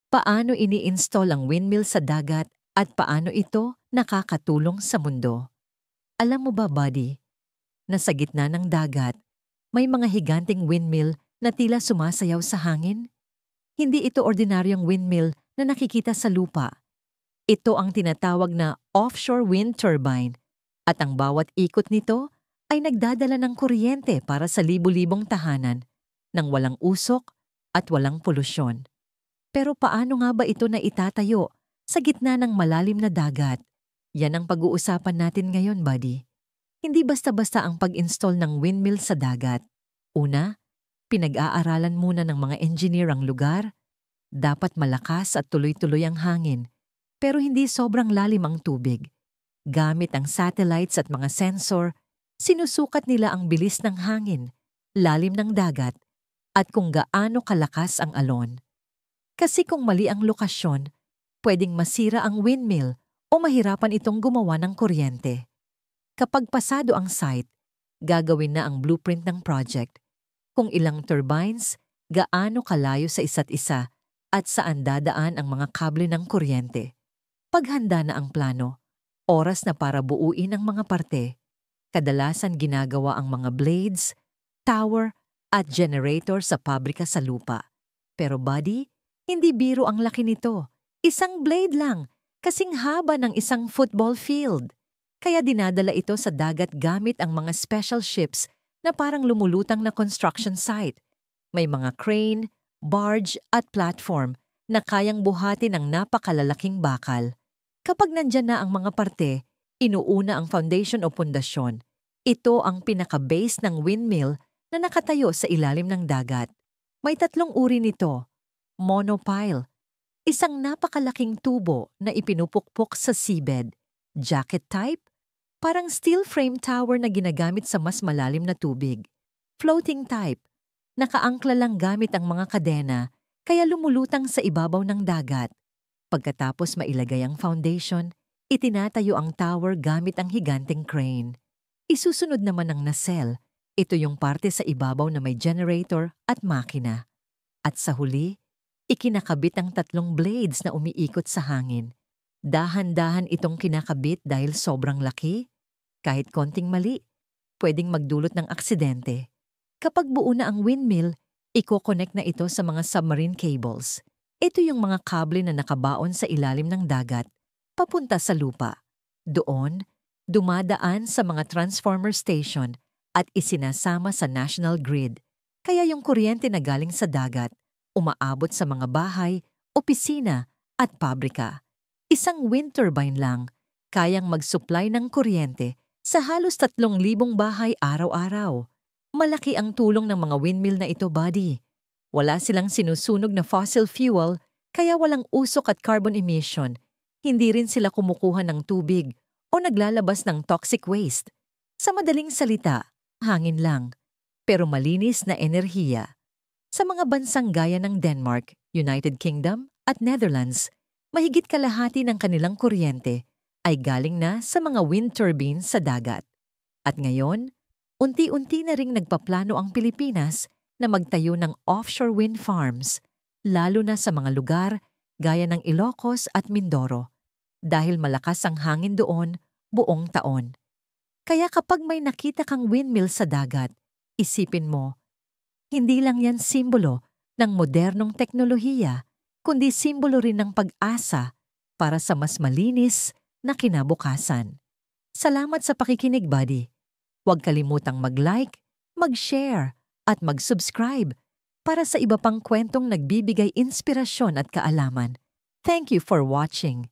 Paano ini-install ang windmill sa dagat at paano ito nakakatulong sa mundo? Alam mo ba, buddy, na sa gitna ng dagat, may mga higanting windmill na tila sumasayaw sa hangin? Hindi ito ordinaryong windmill na nakikita sa lupa. Ito ang tinatawag na offshore wind turbine at ang bawat ikot nito ay nagdadala ng kuryente para sa libu-libong tahanan nang walang usok at walang polusyon. Pero paano nga ba ito na itatayo sa gitna ng malalim na dagat? Yan ang pag-uusapan natin ngayon, buddy. Hindi basta-basta ang pag-install ng windmill sa dagat. Una, pinag-aaralan muna ng mga engineer ang lugar. Dapat malakas at tuloy-tuloy ang hangin, pero hindi sobrang lalim ang tubig. Gamit ang satellites at mga sensor, sinusukat nila ang bilis ng hangin, lalim ng dagat, at kung gaano kalakas ang alon. Kasi kung mali ang lokasyon, pwedeng masira ang windmill o mahirapan itong gumawa ng kuryente. Kapag pasado ang site, gagawin na ang blueprint ng project. Kung ilang turbines, gaano kalayo sa isa't isa, at saan dadaan ang mga kable ng kuryente. Paghanda na ang plano, oras na para buuin ang mga parte. Kadalasan ginagawa ang mga blades, tower, at generator sa pabrika sa lupa. Pero buddy, hindi biro ang laki nito. Isang blade lang, kasing haba ng isang football field. Kaya dinadala ito sa dagat gamit ang mga special ships na parang lumulutang na construction site. May mga crane, barge at platform na kayang buhatin ang napakalalaking bakal. Kapag nandyan na ang mga parte, inuuna ang foundation o pundasyon. Ito ang pinaka-base ng windmill na nakatayo sa ilalim ng dagat. May 3 uri nito. Monopile, isang napakalaking tubo na ipinupukpok sa seabed. Jacket type, parang steel frame tower na ginagamit sa mas malalim na tubig. Floating type, nakaangkla lang gamit ang mga kadena kaya lumulutang sa ibabaw ng dagat. Pagkatapos mailagay ang foundation, itinatayo ang tower gamit ang higanting crane. Isusunod naman ang nacelle. Ito yung parte sa ibabaw na may generator at makina. At sa huli, ikinakabit ang 3 blades na umiikot sa hangin. Dahan-dahan itong kinakabit dahil sobrang laki. Kahit konting mali, pwedeng magdulot ng aksidente. Kapag buo na ang windmill, iko-connect na ito sa mga submarine cables. Ito yung mga kable na nakabaon sa ilalim ng dagat, papunta sa lupa. Doon, dumadaan sa mga transformer station at isinasama sa national grid. Kaya yung kuryente na galing sa dagat, umaabot sa mga bahay, opisina at pabrika. Isang wind turbine lang, kayang mag-supply ng kuryente sa halos 3,000 bahay araw-araw. Malaki ang tulong ng mga windmill na ito, buddy. Wala silang sinusunog na fossil fuel, kaya walang usok at carbon emission. Hindi rin sila kumukuha ng tubig o naglalabas ng toxic waste. Sa madaling salita, hangin lang, pero malinis na enerhiya. Sa mga bansang gaya ng Denmark, United Kingdom at Netherlands, mahigit kalahati ng kanilang kuryente ay galing na sa mga wind turbines sa dagat. At ngayon, unti-unti na ring nagpaplano ang Pilipinas na magtayo ng offshore wind farms, lalo na sa mga lugar gaya ng Ilocos at Mindoro, dahil malakas ang hangin doon buong taon. Kaya kapag may nakita kang windmill sa dagat, isipin mo, hindi lang yan simbolo ng modernong teknolohiya, kundi simbolo rin ng pag-asa para sa mas malinis na kinabukasan. Salamat sa pakikinig, buddy. Huwag kalimutang mag-like, mag-share, at mag-subscribe para sa iba pang kwentong nagbibigay inspirasyon at kaalaman. Thank you for watching.